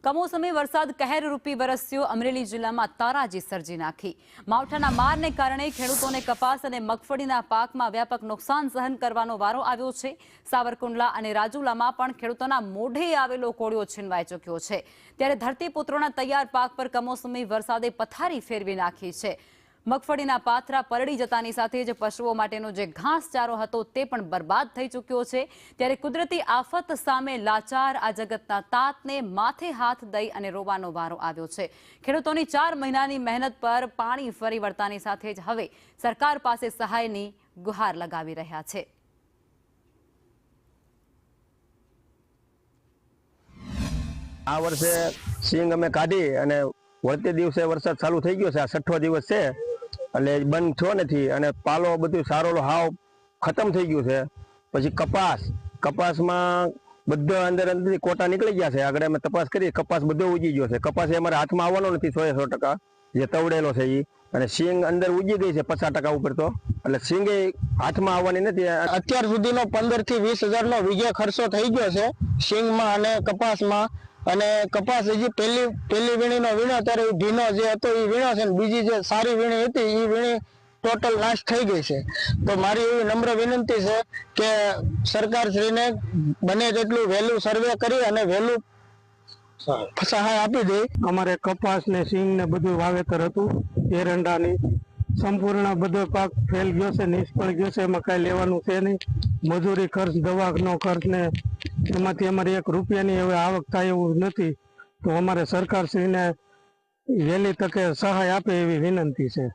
કમોસમી વરસાદ કહેરરૂપી વરસ્યો અમરેલી જિલ્લામાં તારાજી સર્જી નાખી। માવઠાના મારને કારણે ખેડૂતોને કપાસ અને મગફળીના પાકમાં વ્યાપક નુકસાન સહન કરવાનો વારો આવ્યો છે। સાવરકુંડલા અને રાજુલામાં પણ ખેડૂતોના મોઢે આવેલો કોળિયો છીનવાઈ ચૂક્યો છે। ત્યારે ધરતીપુત્રોના તૈયાર પાક પર કમોસમી વરસાદે પથારી ફેરવી નાખી છે। મગફળીના પાથરા પલળી જતાની સાથે જ પશુઓ માટેનો જે ઘાસચારો હતો તે પણ બરબાદ થઈ ચૂક્યો છે। ત્યારે કુદરતી આફત સામે લાચાર આ જગતના તાતને માથે હાથ દઈ અને રોવાનો વારો આવ્યો છે। ખેડૂતોની 4 મહિનાની મહેનત પર પાણી ફરી વળતાની સાથે જ હવે સરકાર પાસે સહાયની ગુહાર લગાવી રહ્યા છે। આ વર્ષે સિંગ અમે કાઢી અને વળતે દિવસે વરસાદ ચાલુ થઈ ગયો છે। આ 6ઠો દિવસ છે એટલે બંધ થયો નથી અને પાલો બધું સારોલો હાવ ખતમ થઈ ગયું છે। પછી કપાસમાં બધો અંદરથી કોટા નીકળી ગયા છે। આગળ અમે તપાસ કરી, કપાસ બધો ઉગી ગયો છે। કપાસ અમારે હાથમાં આવવાનો નથી 100% જે તવડેલો છે એ, અને સિંગ અંદર ઉગી ગઈ છે 50% ઉપર, તો એટલે સિંગે હાથમાં આવવાની નથી। અત્યાર સુધીનો 15 થી 20 હજારનો વીઘે ખર્ચો થઈ ગયો છે સિંગમાં અને કપાસમાં। અને કપાસ હજી પહેલી વીણીનો વીણો ત્યારે ભીનો જે હતો એ વીણો છે, બીજી જે સારી વીણી હતી એ વીણી ટોટલ નાશ થઈ ગઈ છે। તો મારી એવી નમ્ર વિનંતી છે કે સરકારશ્રીને બને તેટલું વહેલું સર્વે કરી અને વહેલું સહાય આપી દે। અમારે કપાસ ને સિંગ ને બધું વાવેતર હતું, એરંડાની સંપૂર્ણ બધો પાક ફેલ ગયો છે, નિષ્ફળ ગયો છે। એમાં કઈ લેવાનું છે નહીં। મજૂરી ખર્ચ, દવાનો ખર્ચ ને એમાંથી અમારે 1 રૂપિયાની હવે આવક થાય એવું નથી। તો અમારે સરકારશ્રીને વહેલી તકે સહાય આપે એવી વિનંતી છે।